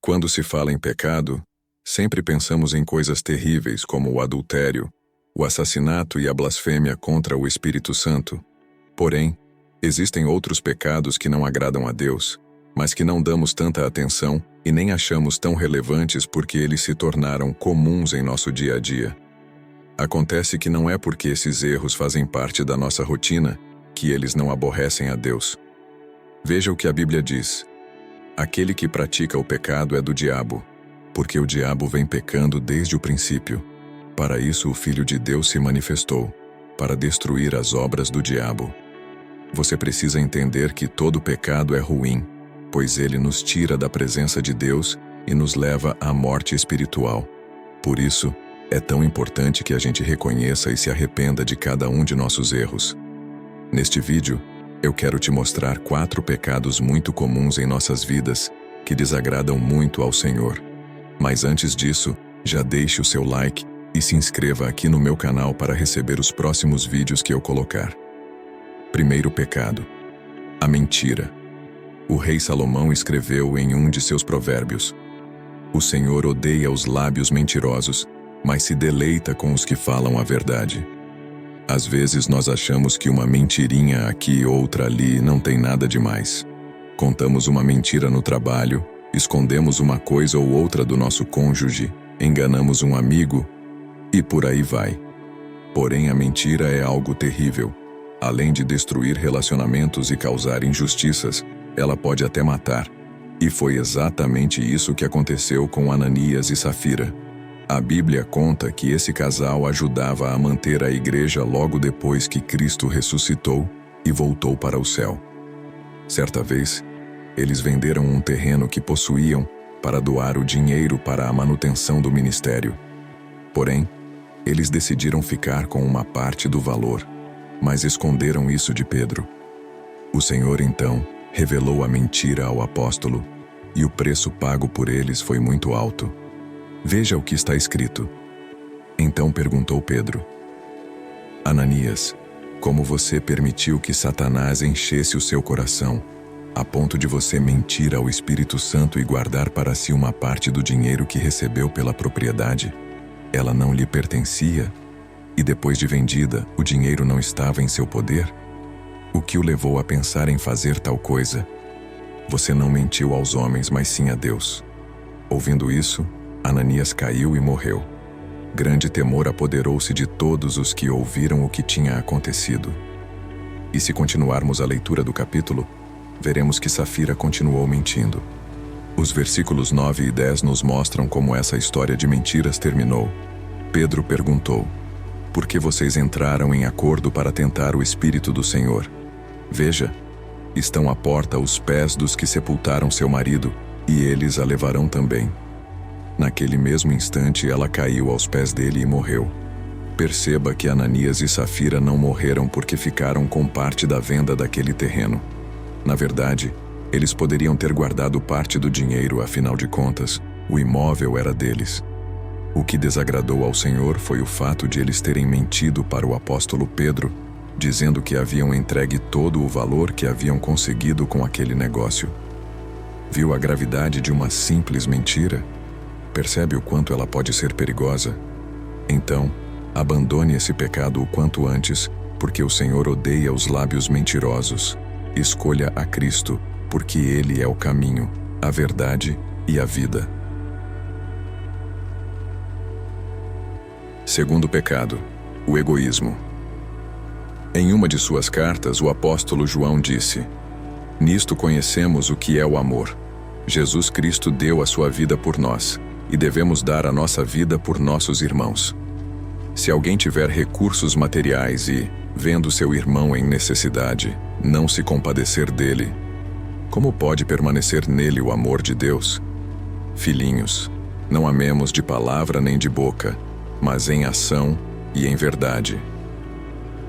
Quando se fala em pecado, sempre pensamos em coisas terríveis como o adultério, o assassinato e a blasfêmia contra o Espírito Santo. Porém, existem outros pecados que não agradam a Deus, mas que não damos tanta atenção e nem achamos tão relevantes porque eles se tornaram comuns em nosso dia a dia. Acontece que não é porque esses erros fazem parte da nossa rotina que eles não aborrecem a Deus. Veja o que a Bíblia diz. Aquele que pratica o pecado é do diabo, porque o diabo vem pecando desde o princípio. Para isso o Filho de Deus se manifestou, para destruir as obras do diabo. Você precisa entender que todo pecado é ruim, pois ele nos tira da presença de Deus e nos leva à morte espiritual. Por isso, é tão importante que a gente reconheça e se arrependa de cada um de nossos erros. Neste vídeo, eu quero te mostrar 4 pecados muito comuns em nossas vidas que desagradam muito ao Senhor. Mas antes disso, já deixe o seu like e se inscreva aqui no meu canal para receber os próximos vídeos que eu colocar. Primeiro pecado: a mentira. O rei Salomão escreveu em um de seus provérbios: "O Senhor odeia os lábios mentirosos, mas se deleita com os que falam a verdade." Às vezes nós achamos que uma mentirinha aqui e outra ali não tem nada demais. Contamos uma mentira no trabalho, escondemos uma coisa ou outra do nosso cônjuge, enganamos um amigo e por aí vai. Porém, a mentira é algo terrível. Além de destruir relacionamentos e causar injustiças, ela pode até matar. E foi exatamente isso que aconteceu com Ananias e Safira. A Bíblia conta que esse casal ajudava a manter a igreja logo depois que Cristo ressuscitou e voltou para o céu. Certa vez, eles venderam um terreno que possuíam para doar o dinheiro para a manutenção do ministério. Porém, eles decidiram ficar com uma parte do valor, mas esconderam isso de Pedro. O Senhor, então, revelou a mentira ao apóstolo, e o preço pago por eles foi muito alto. Veja o que está escrito. Então perguntou Pedro: "Ananias, como você permitiu que Satanás enchesse o seu coração, a ponto de você mentir ao Espírito Santo e guardar para si uma parte do dinheiro que recebeu pela propriedade? Ela não lhe pertencia? E depois de vendida, o dinheiro não estava em seu poder? O que o levou a pensar em fazer tal coisa? Você não mentiu aos homens, mas sim a Deus." Ouvindo isso, Ananias caiu e morreu. Grande temor apoderou-se de todos os que ouviram o que tinha acontecido. E se continuarmos a leitura do capítulo, veremos que Safira continuou mentindo. Os versículos 9 e 10 nos mostram como essa história de mentiras terminou. Pedro perguntou: "Por que vocês entraram em acordo para tentar o Espírito do Senhor? Veja, estão à porta os pés dos que sepultaram seu marido, e eles a levarão também." Naquele mesmo instante, ela caiu aos pés dele e morreu. Perceba que Ananias e Safira não morreram porque ficaram com parte da venda daquele terreno. Na verdade, eles poderiam ter guardado parte do dinheiro, afinal de contas, o imóvel era deles. O que desagradou ao Senhor foi o fato de eles terem mentido para o apóstolo Pedro, dizendo que haviam entregue todo o valor que haviam conseguido com aquele negócio. Viu a gravidade de uma simples mentira? Percebe o quanto ela pode ser perigosa? Então, abandone esse pecado o quanto antes, porque o Senhor odeia os lábios mentirosos. Escolha a Cristo, porque Ele é o caminho, a verdade e a vida. Segundo pecado: o egoísmo. Em uma de suas cartas, o apóstolo João disse: "Nisto conhecemos o que é o amor. Jesus Cristo deu a sua vida por nós, e devemos dar a nossa vida por nossos irmãos." Se alguém tiver recursos materiais e, vendo seu irmão em necessidade, não se compadecer dele, como pode permanecer nele o amor de Deus? Filhinhos, não amemos de palavra nem de boca, mas em ação e em verdade.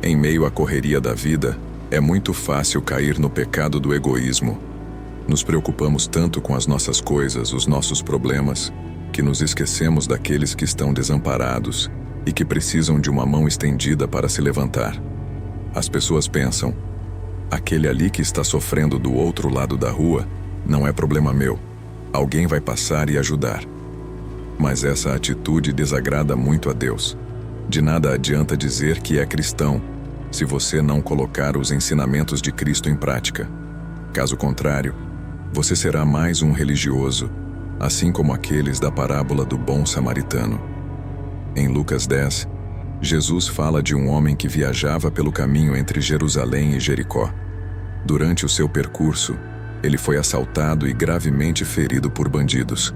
Em meio à correria da vida, é muito fácil cair no pecado do egoísmo. Nos preocupamos tanto com as nossas coisas, os nossos problemas, que nos esquecemos daqueles que estão desamparados e que precisam de uma mão estendida para se levantar. As pessoas pensam: aquele ali que está sofrendo do outro lado da rua não é problema meu. alguém vai passar e ajudar. Mas essa atitude desagrada muito a Deus. De nada adianta dizer que é cristão se você não colocar os ensinamentos de Cristo em prática. Caso contrário, você será mais um religioso, assim como aqueles da parábola do bom samaritano. Em Lucas 10, Jesus fala de um homem que viajava pelo caminho entre Jerusalém e Jericó. Durante o seu percurso, ele foi assaltado e gravemente ferido por bandidos.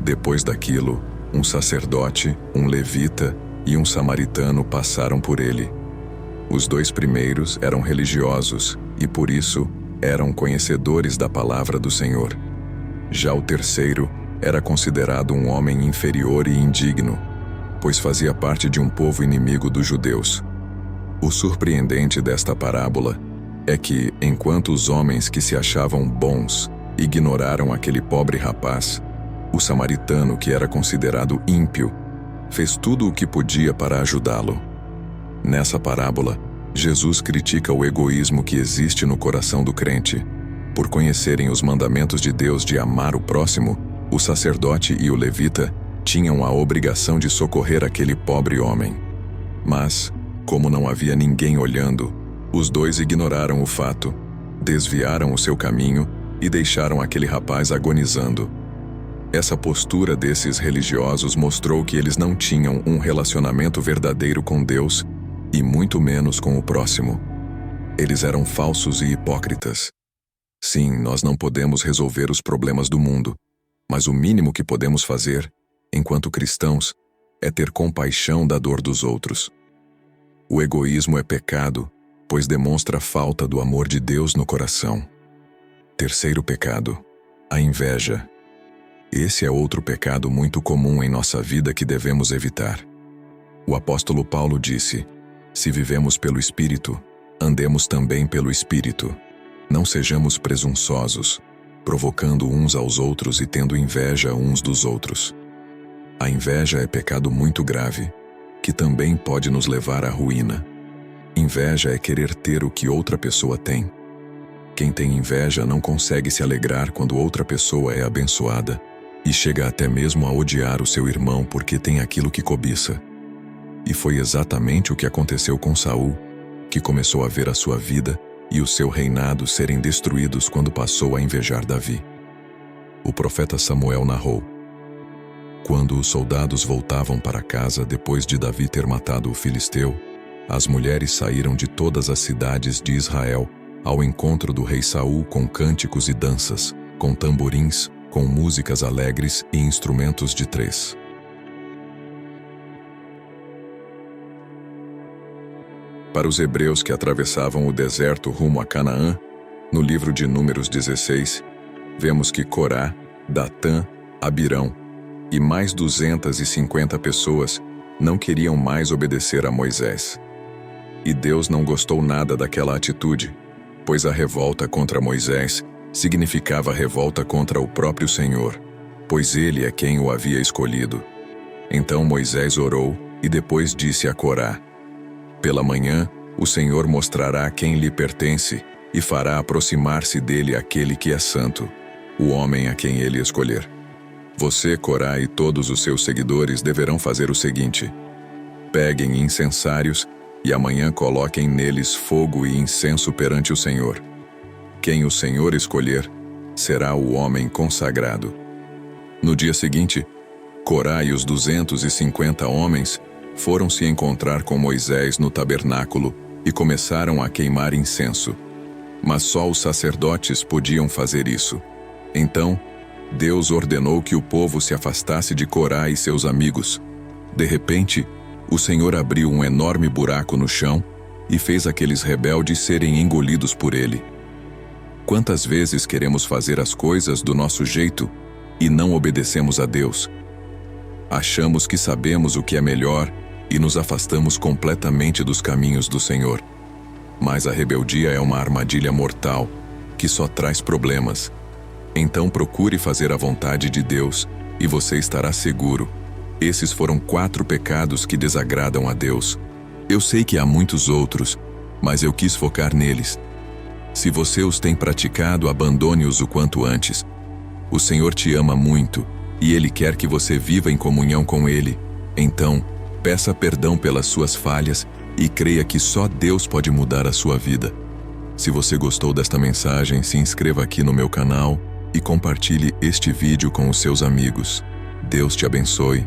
Depois daquilo, um sacerdote, um levita e um samaritano passaram por ele. Os dois primeiros eram religiosos e, por isso, eram conhecedores da palavra do Senhor. Já o terceiro era considerado um homem inferior e indigno, pois fazia parte de um povo inimigo dos judeus. O surpreendente desta parábola é que, enquanto os homens que se achavam bons ignoraram aquele pobre rapaz, o samaritano, que era considerado ímpio, fez tudo o que podia para ajudá-lo. Nessa parábola, Jesus critica o egoísmo que existe no coração do crente. Por conhecerem os mandamentos de Deus de amar o próximo, o sacerdote e o levita tinham a obrigação de socorrer aquele pobre homem. Mas, como não havia ninguém olhando, os dois ignoraram o fato, desviaram o seu caminho e deixaram aquele rapaz agonizando. Essa postura desses religiosos mostrou que eles não tinham um relacionamento verdadeiro com Deus e muito menos com o próximo. Eles eram falsos e hipócritas. Sim, nós não podemos resolver os problemas do mundo, mas o mínimo que podemos fazer, enquanto cristãos, é ter compaixão da dor dos outros. O egoísmo é pecado, pois demonstra a falta do amor de Deus no coração. Terceiro pecado, a inveja. Esse é outro pecado muito comum em nossa vida que devemos evitar. O apóstolo Paulo disse: se vivemos pelo Espírito, andemos também pelo Espírito. Não sejamos presunçosos, provocando uns aos outros e tendo inveja uns dos outros. A inveja é pecado muito grave, que também pode nos levar à ruína. Inveja é querer ter o que outra pessoa tem. Quem tem inveja não consegue se alegrar quando outra pessoa é abençoada e chega até mesmo a odiar o seu irmão porque tem aquilo que cobiça. E foi exatamente o que aconteceu com Saul, que começou a ver a sua vida e o seu reinado serem destruídos quando passou a invejar Davi. O profeta Samuel narrou: quando os soldados voltavam para casa depois de Davi ter matado o filisteu, as mulheres saíram de todas as cidades de Israel ao encontro do rei Saul com cânticos e danças, com tamborins, com músicas alegres e instrumentos de três. Para os hebreus que atravessavam o deserto rumo a Canaã, no livro de Números 16, vemos que Corá, Datã, Abirão e mais 250 pessoas não queriam mais obedecer a Moisés. E Deus não gostou nada daquela atitude, pois a revolta contra Moisés significava revolta contra o próprio Senhor, pois ele é quem o havia escolhido. Então Moisés orou e depois disse a Corá: pela manhã, o Senhor mostrará quem lhe pertence e fará aproximar-se dele aquele que é santo, o homem a quem ele escolher. Você, Corá, e todos os seus seguidores deverão fazer o seguinte: peguem incensários e amanhã coloquem neles fogo e incenso perante o Senhor. Quem o Senhor escolher será o homem consagrado. No dia seguinte, Corá e os 250 homens foram se encontrar com Moisés no tabernáculo e começaram a queimar incenso. Mas só os sacerdotes podiam fazer isso. Então, Deus ordenou que o povo se afastasse de Corá e seus amigos. De repente, o Senhor abriu um enorme buraco no chão e fez aqueles rebeldes serem engolidos por ele. Quantas vezes queremos fazer as coisas do nosso jeito e não obedecemos a Deus? Achamos que sabemos o que é melhor e nos afastamos completamente dos caminhos do Senhor. Mas a rebeldia é uma armadilha mortal que só traz problemas. Então procure fazer a vontade de Deus e você estará seguro. Esses foram 4 pecados que desagradam a Deus. Eu sei que há muitos outros, mas eu quis focar neles. Se você os tem praticado, abandone-os o quanto antes. O Senhor te ama muito e Ele quer que você viva em comunhão com Ele. Então, peça perdão pelas suas falhas e creia que só Deus pode mudar a sua vida. Se você gostou desta mensagem, se inscreva aqui no meu canal e compartilhe este vídeo com os seus amigos. Deus te abençoe.